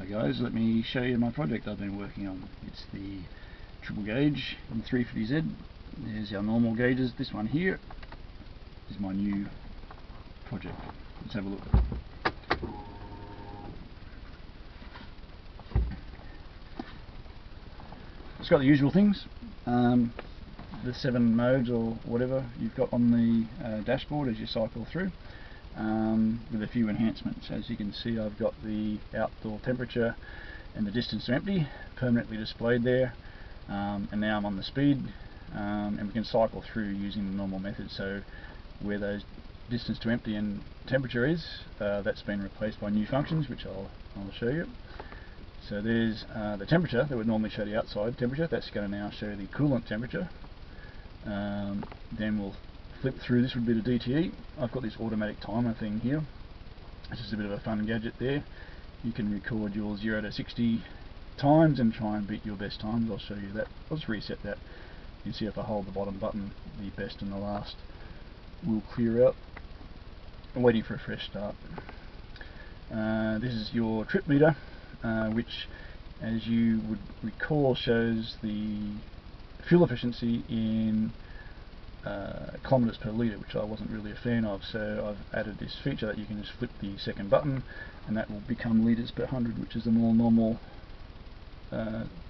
Hi guys, let me show you my project I've been working on. It's the triple gauge in 350Z. There's our normal gauges. This one here is my new project. Let's have a look. It's got the usual things, the 7 modes or whatever you've got on the dashboard as you cycle through, with a few enhancements. As you can see, I've got the outdoor temperature and the distance to empty permanently displayed there, and now I'm on the speed, and we can cycle through using the normal method. So where those distance to empty and temperature is, that's been replaced by new functions which I'll show you. So there's the temperature that would normally show the outside temperature. That's going to now show the coolant temperature. Then we'll flip through. This would be the DTE. I've got this automatic timer thing here. It's just a bit of a fun gadget there. You can record your 0 to 60 times and try and beat your best times. I'll show you that. I'll just reset that. You can see if I hold the bottom button, the best and the last will clear out. I'm waiting for a fresh start. This is your trip meter, which, as you would recall, shows the fuel efficiency in kilometres per litre, which I wasn't really a fan of. So I've added this feature that you can just flip the second button and that will become litres per 100, which is the more normal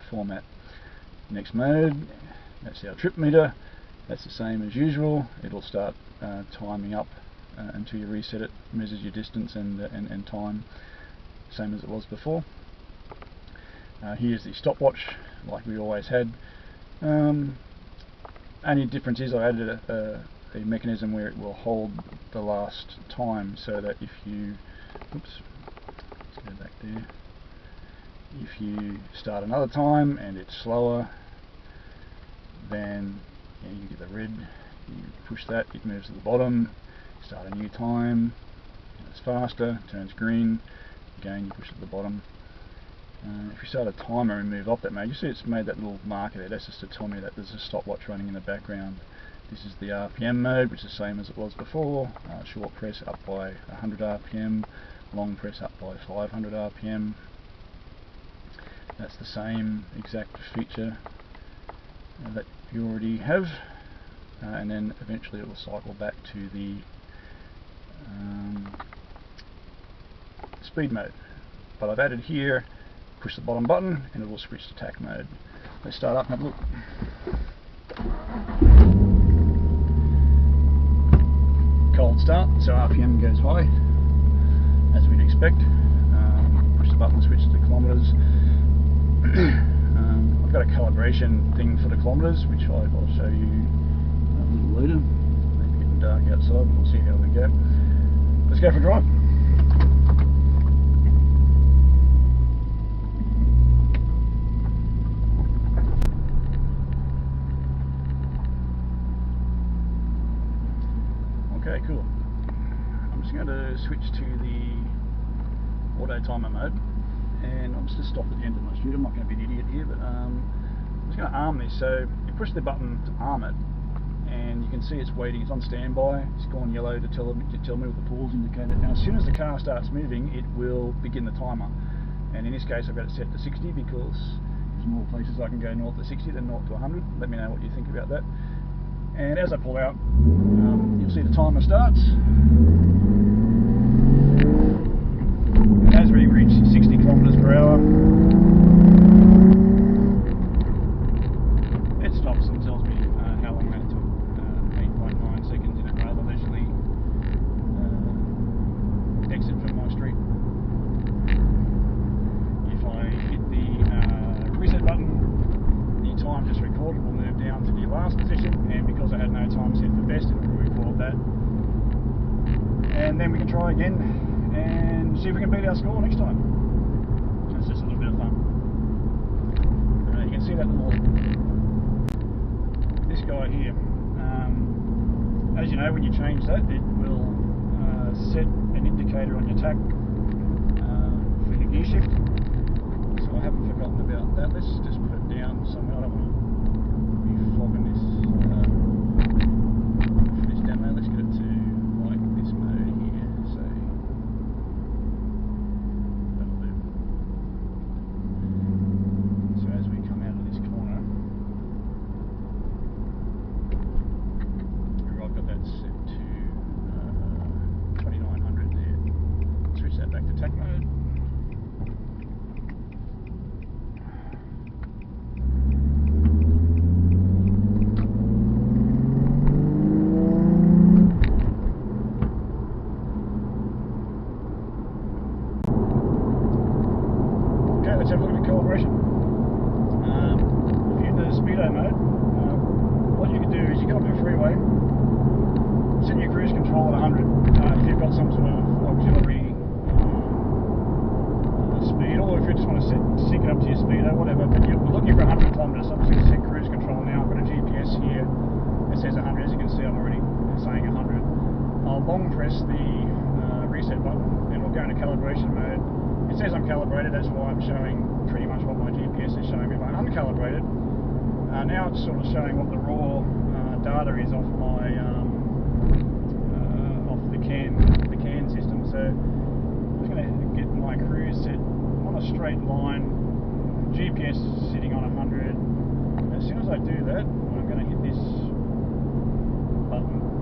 format. Next mode, that's our trip meter. That's the same as usual. It'll start timing up until you reset it, measures your distance and time, same as it was before. Here's the stopwatch, like we always had. Only difference is I added a mechanism where it will hold the last time, so that if you, oops, let's go back there. If you start another time and it's slower, then you get the red. You push that, it moves to the bottom. Start a new time. It's faster. Turns green. Again, you push it to the bottom. If you start a timer and move off that mode, you see it's made that little marker there. That's just to tell me that there's a stopwatch running in the background. This is the RPM mode, which is the same as it was before. Short press up by 100 RPM, long press up by 500 RPM. That's the same exact feature that you already have, and then eventually it will cycle back to the speed mode. But I've added here, push the bottom button and it will switch to TAC mode. Let's start up and have a look. Cold start, so RPM goes high, as we'd expect. Push the button, switch to kilometres. I've got a calibration thing for the kilometres, which I'll show you a little later. It's getting dark outside, we'll see how we go. Let's go for a drive. Okay, cool. I'm just going to switch to the auto timer mode, and I'm just going to stop at the end of my shoot. I'm not going to be an idiot here, but I'm just going to arm this. So you push the button to arm it, and you can see it's waiting. It's on standby. It's gone yellow to tell me with the pause indicator. Now, as soon as the car starts moving, it will begin the timer. And in this case, I've got it set to 60 because there's more places I can go 0 to 60 than 0 to 100. Let me know what you think about that. And as I pull out, you'll see the timer starts. And as we reach 60 kilometres per hour, it stops and tells me how long that took. 8.9 seconds in a rather leisurely exit from my street. If I hit the reset button, the time just recorded will move down to the last position, and because I had no time set for best, it will record that. And then we can try again and see if we can beat our score next time. It's just a little bit of fun. You can see that this guy here. As you know, when you change that, it will set an indicator on your TAC for your gear shift. So I haven't forgotten about that. Let's just put it down somewhere. I don't want to be flogging this for this demo. Let's get it to like this mode here. So that'll do. let's have a look at calibration. If you're in the speedo mode, what you can do is you go up to the freeway, set your cruise control at 100 if you've got some sort of auxiliary speed, or if you just want to sync it up to your speedo, whatever, but you're looking for 100 kilometres, so I'm just going to set cruise control now. I've got a GPS here that says 100, as you can see I'm already saying 100. I'll long press the reset button, then we'll go into calibration mode. It says I'm calibrated, that's why I'm showing pretty much what my GPS is showing me. If I'm uncalibrated, now it's sort of showing what the raw data is off my off the CAN system. So I'm just going to get my cruise set on a straight line, GPS sitting on 100. As soon as I do that, I'm going to hit this button